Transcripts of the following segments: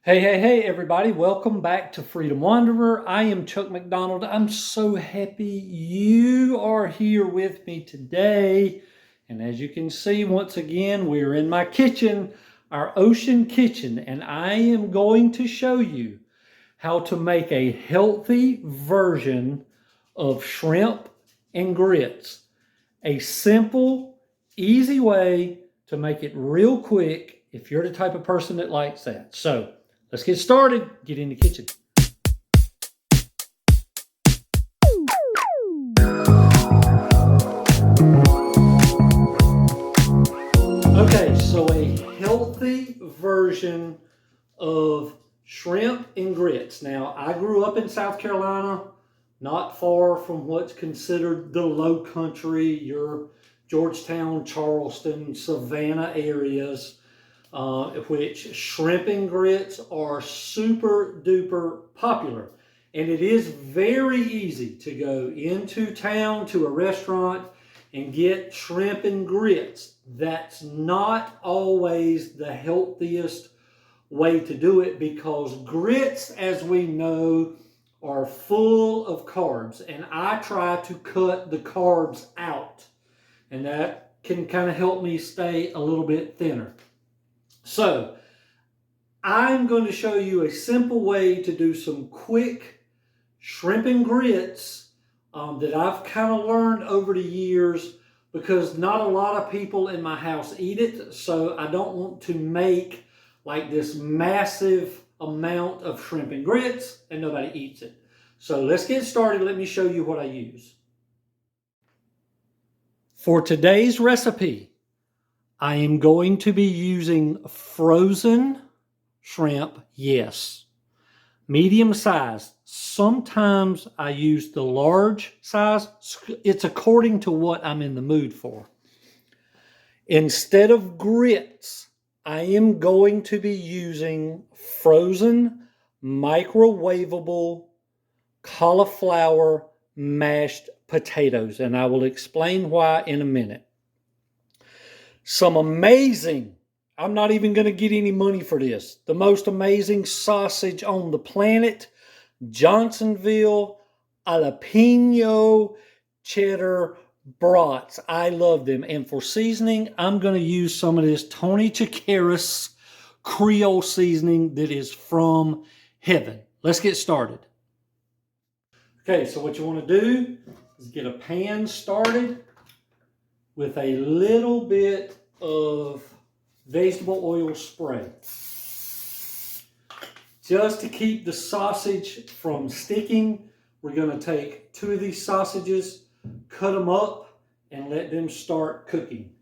Hey, everybody. Welcome back to Freedom Wanderer. I am Chuck McDonald. I'm so happy you are here with me today. And as you can see, once again, we're in my kitchen, our ocean kitchen, and I am going to show you how to make a healthy version of shrimp and grits. A simple, easy way to make it real quick if you're the type of person that likes that. So, let's get started. Get in the kitchen. Okay, so a healthy version of shrimp and grits. Now, I grew up in South Carolina, not far from what's considered the low country, your Georgetown, Charleston, Savannah areas, which shrimp and grits are super duper popular. And it is very easy to go into town to a restaurant and get shrimp and grits. That's not always the healthiest way to do it because grits, as we know, are full of carbs. And I try to cut the carbs out. And that can kind of help me stay a little bit thinner. So, I'm going to show you a simple way to do some quick shrimp and grits that I've kind of learned over the years because not a lot of people in my house eat it. So, I don't want to make like this massive amount of shrimp and grits and nobody eats it. So, let's get started. Let me show you what I use. For today's recipe, I am going to be using frozen shrimp, yes, medium size. Sometimes I use the large size. It's according to what I'm in the mood for. Instead of grits, I am going to be using frozen microwavable cauliflower mashed potatoes, and I will explain why in a minute. Some amazing, I'm not even going to get any money for this, the most amazing sausage on the planet, Johnsonville jalapeno cheddar brats. I love them. And for seasoning, I'm going to use some of this Tony Chacheras Creole seasoning that is from heaven. Let's get started. Okay, so what you want to do is get a pan started with a little bit of vegetable oil spray. Just to keep the sausage from sticking, we're going to take 2 of these sausages, cut them up, and let them start cooking.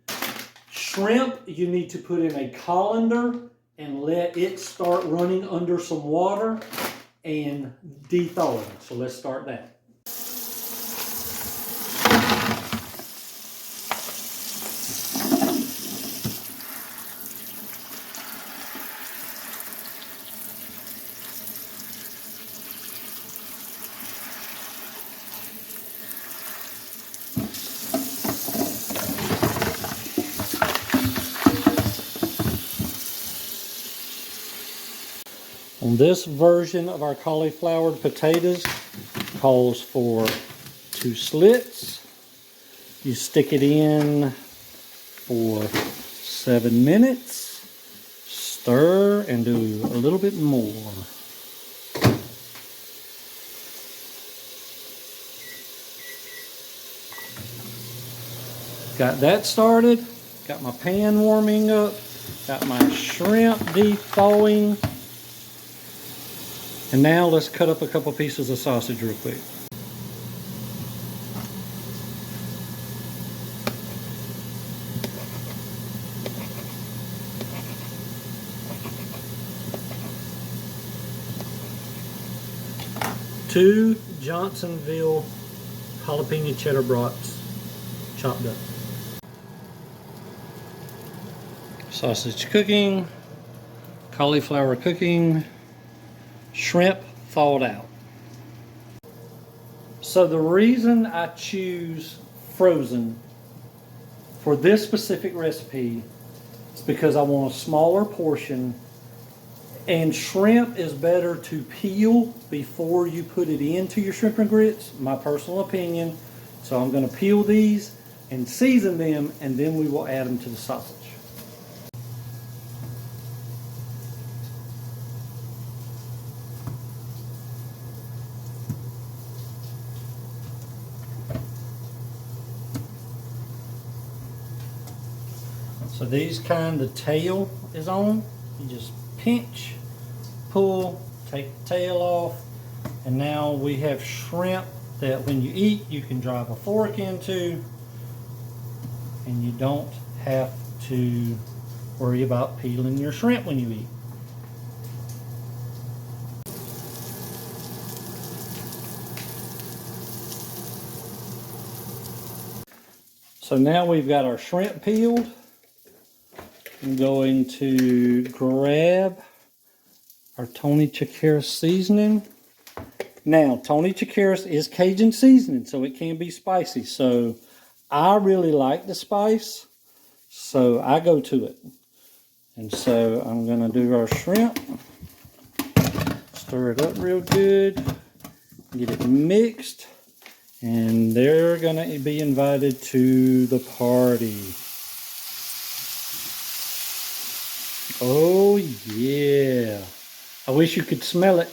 Shrimp, you need to put in a colander and let it start running under some water and de-thawing. So let's start that. On this version of our cauliflower potatoes, calls for 2 slits. You stick it in for 7 minutes, stir, and do a little bit more. Got that started, got my pan warming up, got my shrimp de-thawing. And now let's cut up a couple pieces of sausage real quick. Two Johnsonville jalapeno cheddar brats chopped up. Sausage cooking, cauliflower cooking, shrimp thawed out. So the reason I choose frozen for this specific recipe is because I want a smaller portion And shrimp is better to peel before you put it into your shrimp and grits, my personal opinion. So I'm going to peel these and season them, and then we will add them to the sausage. So these kind, the tail is on. You just pinch, pull, take the tail off, and now we have shrimp that when you eat, you can drive a fork into, and you don't have to worry about peeling your shrimp when you eat. So now we've got our shrimp peeled. I'm going to grab our Tony Chachere's seasoning. Now, Tony Chachere's is Cajun seasoning, so it can be spicy. So I really like the spice, so I go to it. And so I'm going to do our shrimp. Stir it up real good. Get it mixed. And they're going to be invited to the party. Oh, yeah. I wish you could smell it.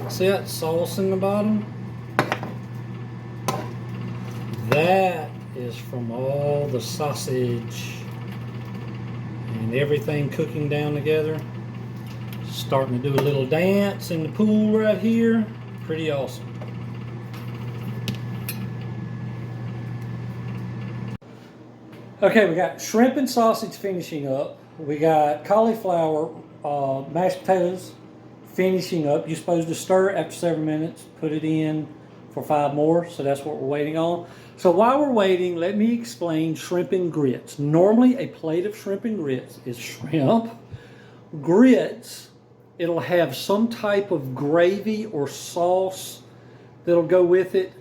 See that sauce in the bottom? That is from all the sausage and everything cooking down together. Starting to do a little dance in the pool right here. Pretty awesome. Okay, we got shrimp and sausage finishing up. We got cauliflower, mashed potatoes finishing up. You're supposed to stir after 7 minutes, put it in for 5 more, so that's what we're waiting on. So while we're waiting, let me explain shrimp and grits. Normally a plate of shrimp and grits is shrimp, grits, it'll have some type of gravy or sauce that'll go with it,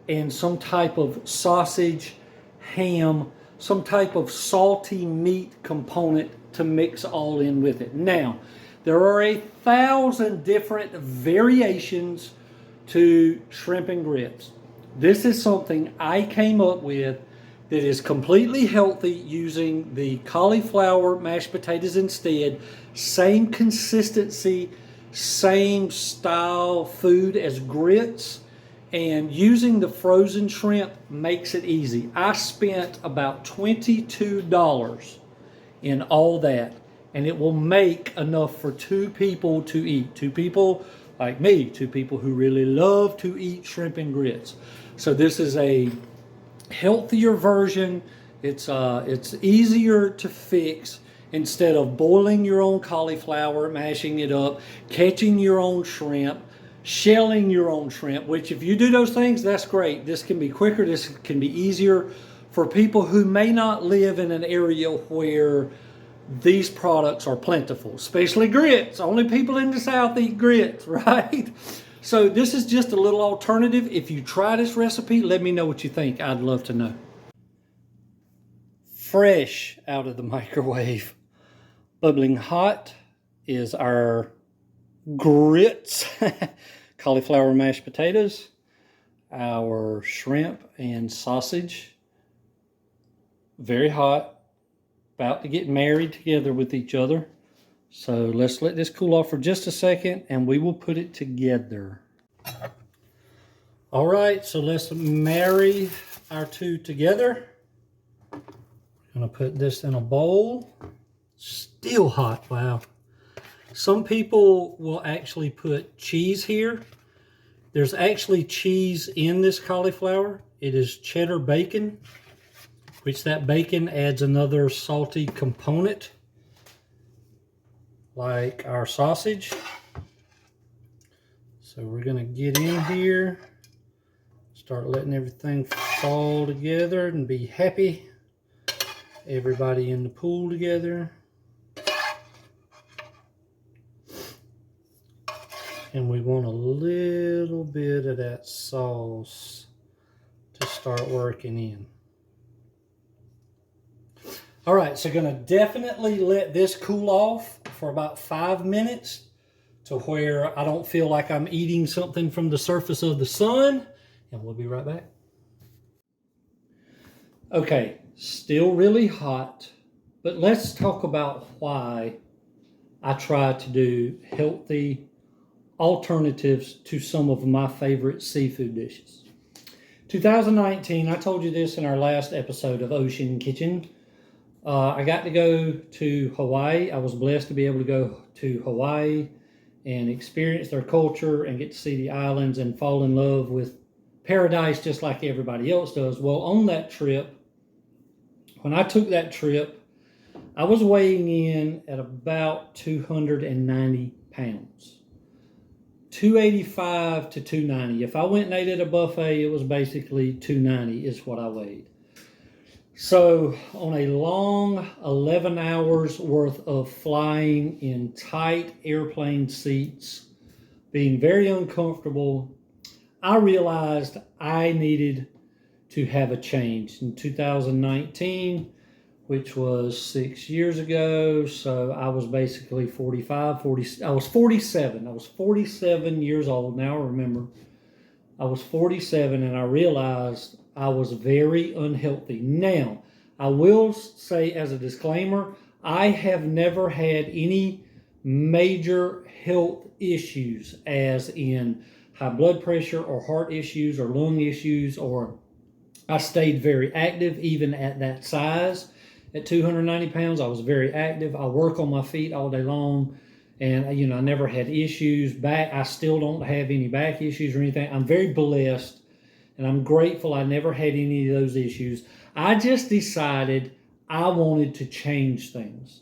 and some type of sausage, ham, some type of salty meat component to mix all in with it. Now, there are 1,000 different variations to shrimp and grits. This is something I came up with that is completely healthy, using the cauliflower mashed potatoes instead. Same consistency, same style food as grits, and using the frozen shrimp makes it easy. I spent about $22 in all that, and it will make enough for 2 people to eat. 2 people like me, 2 people who really love to eat shrimp and grits. So this is a healthier version. It's easier to fix. Instead of boiling your own cauliflower, mashing it up, catching your own shrimp, shelling your own shrimp, which if you do those things, that's great. This can be quicker, this can be easier for people who may not live in an area where these products are plentiful, especially grits. Only people in the South eat grits, right? So this is just a little alternative. If you try this recipe, let me know what you think. I'd love to know. Fresh out of the microwave, bubbling hot, is our grits, cauliflower mashed potatoes, our shrimp and sausage, very hot, about to get married together with each other. So let's let this cool off for just a second, and we will put it together. All right, so let's marry our two together. I'm gonna put this in a bowl. Still hot, wow. Some people will actually put cheese here. There's actually cheese in this cauliflower. It is cheddar bacon, which that bacon adds another salty component, like our sausage. So we're gonna get in here, start letting everything fall together and be happy. Everybody in the pool together. And we want a little bit of that sauce to start working in. All right, so gonna definitely let this cool off for about 5 minutes to where I don't feel like I'm eating something from the surface of the sun, and we'll be right back. Okay, still really hot, but let's talk about why I try to do healthy alternatives to some of my favorite seafood dishes. 2019, I told you this in our last episode of Ocean Kitchen. I got to go to Hawaii. I was blessed to be able to go to Hawaii and experience their culture and get to see the islands and fall in love with paradise just like everybody else does. Well, on that trip, when I took that trip, I was weighing in at about 290 pounds. 285 to 290. If I went and ate at a buffet, it was basically 290 is what I weighed. So on a long 11 hours worth of flying in tight airplane seats, being very uncomfortable, I realized I needed to have a change. In 2019, which was 6 years ago, so I was basically 45, 40, I was 47. I was 47 years old. Now I remember. I was 47 and I realized I was very unhealthy. Now, I will say as a disclaimer, I have never had any major health issues, as in high blood pressure or heart issues or lung issues, or I stayed very active even at that size. At 290 pounds, I was very active. I work on my feet all day long. And, I never had issues. I still don't have any back issues or anything. I'm very blessed, and I'm grateful I never had any of those issues. I just decided I wanted to change things.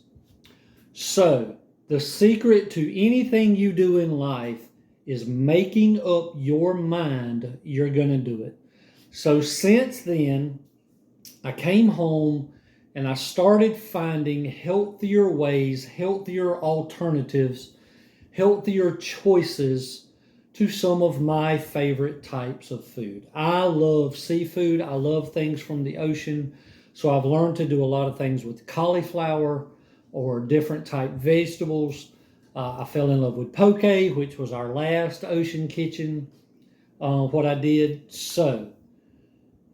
So, the secret to anything you do in life is making up your mind you're going to do it. So, since then, I came home and I started finding healthier ways, healthier alternatives, healthier choices to some of my favorite types of food. I love seafood. I love things from the ocean. So I've learned to do a lot of things with cauliflower or different type vegetables. I fell in love with poke, which was our last Ocean Kitchen, what I did. So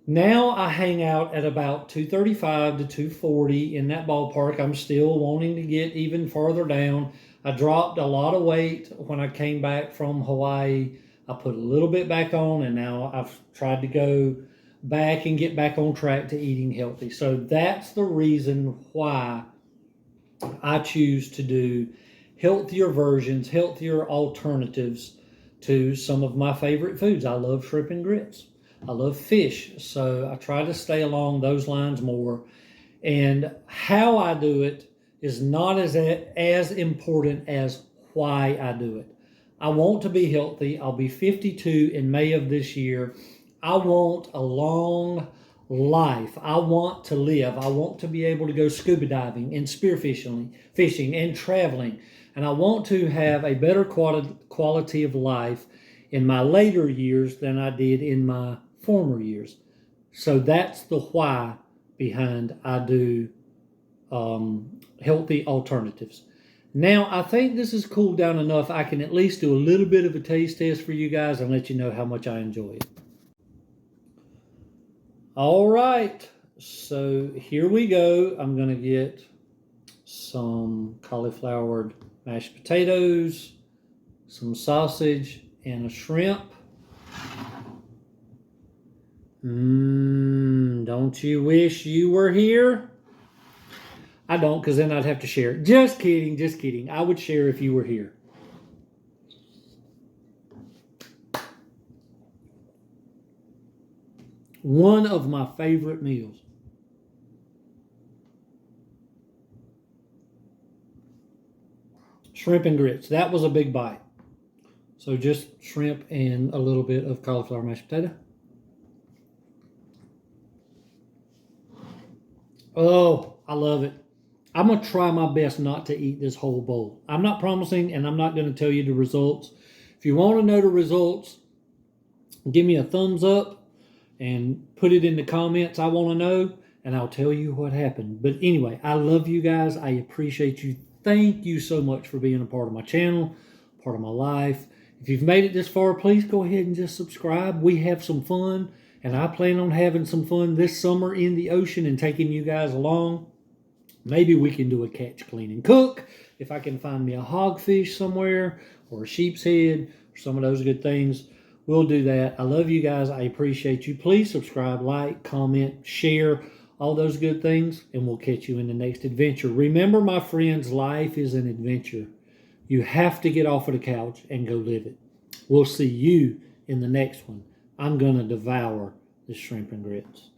now I hang out at about 235 to 240 in that ballpark. I'm still wanting to get even farther down. I dropped a lot of weight when I came back from Hawaii. I put a little bit back on, and now I've tried to go back and get back on track to eating healthy. So that's the reason why I choose to do healthier versions, healthier alternatives to some of my favorite foods. I love shrimp and grits. I love fish, so I try to stay along those lines more. And how I do it is not as important as why I do it. I want to be healthy. I'll be 52 in May of this year. I want a long life. I want to live. I want to be able to go scuba diving and fishing and traveling. And I want to have a better quality of life in my later years than I did in my former years. So that's the why behind I do healthy alternatives. Now, I think this has cooled down enough. I can at least do a little bit of a taste test for you guys and let you know how much I enjoy it. All right, so here we go. I'm going to get some cauliflower mashed potatoes, some sausage, and a shrimp. Don't you wish you were here? I don't, because then I'd have to share it. Just kidding, just kidding. I would share if you were here. One of my favorite meals. Shrimp and grits. That was a big bite. So just shrimp and a little bit of cauliflower mashed potato. Oh, I love it. I'm going to try my best not to eat this whole bowl. I'm not promising, and I'm not going to tell you the results. If If you want to know the results, give me a thumbs up and put it in the comments. I want to know, and I'll tell you what happened. But anyway, I love you guys. I appreciate you. Thank you so much for being a part of my channel, part of my life. If you've made it this far, please go ahead and just subscribe. We have some fun, and I plan on having some fun this summer in the ocean and taking you guys along. Maybe we can do a catch, clean, and cook. If I can find me a hogfish somewhere or a sheep's head or some of those good things, we'll do that. I love you guys. I appreciate you. Please subscribe, like, comment, share, all those good things, and we'll catch you in the next adventure. Remember, my friends, life is an adventure. You have to get off of the couch and go live it. We'll see you in the next one. I'm going to devour the shrimp and grits.